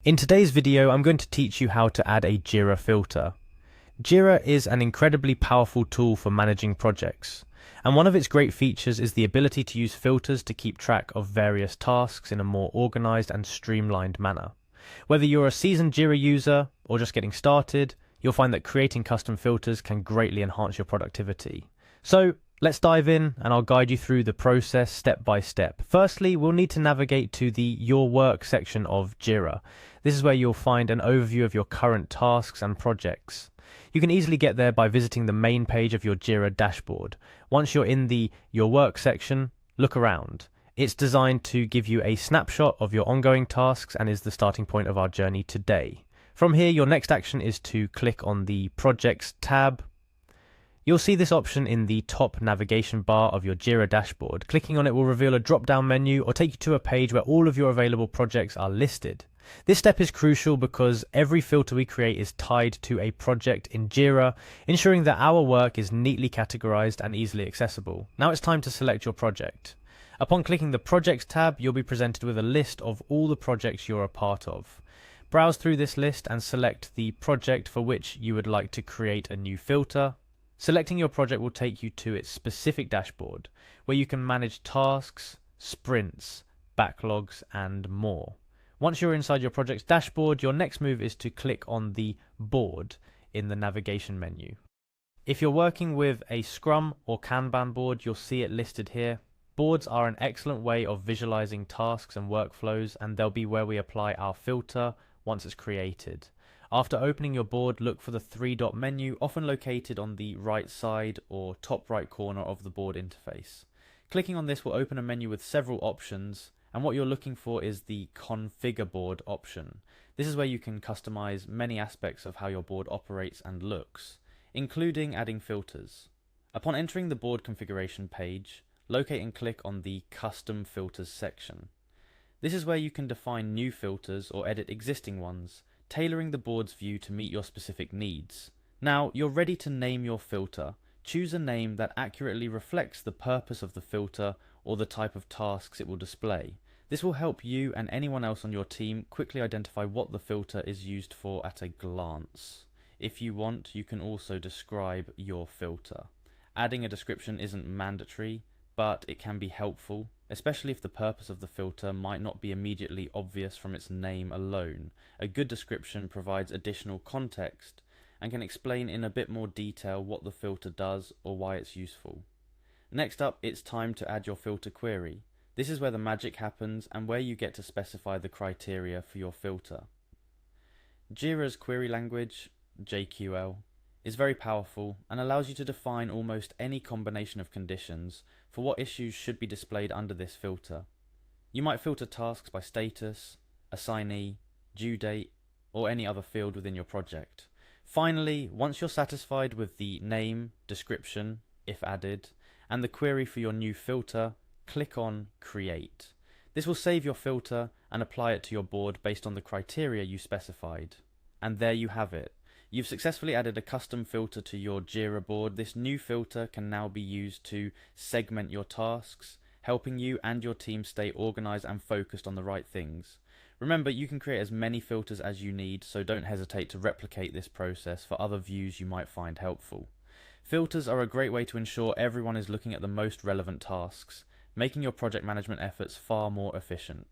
In today's video, I'm going to teach you how to add a Jira filter. Jira is an incredibly powerful tool for managing projects, and one of its great features is the ability to use filters to keep track of various tasks in a more organized and streamlined manner. Whether you're a seasoned Jira user or just getting started, you'll find that creating custom filters can greatly enhance your productivity. So let's dive in and I'll guide you through the process step by step. Firstly, we'll need to navigate to the Your Work section of Jira. This is where you'll find an overview of your current tasks and projects. You can easily get there by visiting the main page of your Jira dashboard. Once you're in the Your Work section, look around. It's designed to give you a snapshot of your ongoing tasks and is the starting point of our journey today. From here, your next action is to click on the Projects tab. You'll see this option in the top navigation bar of your Jira dashboard. Clicking on it will reveal a drop-down menu or take you to a page where all of your available projects are listed. This step is crucial because every filter we create is tied to a project in Jira, ensuring that our work is neatly categorized and easily accessible. Now it's time to select your project. Upon clicking the Projects tab, you'll be presented with a list of all the projects you're a part of. Browse through this list and select the project for which you would like to create a new filter. Selecting your project will take you to its specific dashboard, where you can manage tasks, sprints, backlogs, and more. Once you're inside your project's dashboard, your next move is to click on the board in the navigation menu. If you're working with a Scrum or Kanban board, you'll see it listed here. Boards are an excellent way of visualizing tasks and workflows, and they'll be where we apply our filter once it's created. After opening your board, look for the three-dot menu, often located on the right side or top right corner of the board interface. Clicking on this will open a menu with several options, and what you're looking for is the Configure Board option. This is where you can customize many aspects of how your board operates and looks, including adding filters. Upon entering the board configuration page, locate and click on the Custom Filters section. This is where you can define new filters or edit existing ones, tailoring the board's view to meet your specific needs. Now you're ready to name your filter. Choose a name that accurately reflects the purpose of the filter or the type of tasks it will display. This will help you and anyone else on your team quickly identify what the filter is used for at a glance. If you want, you can also describe your filter. Adding a description isn't mandatory, but it can be helpful, especially if the purpose of the filter might not be immediately obvious from its name alone. A good description provides additional context and can explain in a bit more detail what the filter does or why it's useful. Next up, it's time to add your filter query. This is where the magic happens and where you get to specify the criteria for your filter. Jira's query language, JQL, is very powerful and allows you to define almost any combination of conditions for what issues should be displayed under this filter. You might filter tasks by status, assignee, due date, or any other field within your project. Finally, once you're satisfied with the name, description, if added, and the query for your new filter, click on Create. This will save your filter and apply it to your board based on the criteria you specified. And there you have it. You've successfully added a custom filter to your Jira board. This new filter can now be used to segment your tasks, helping you and your team stay organized and focused on the right things. Remember, you can create as many filters as you need, so don't hesitate to replicate this process for other views you might find helpful. Filters are a great way to ensure everyone is looking at the most relevant tasks, making your project management efforts far more efficient.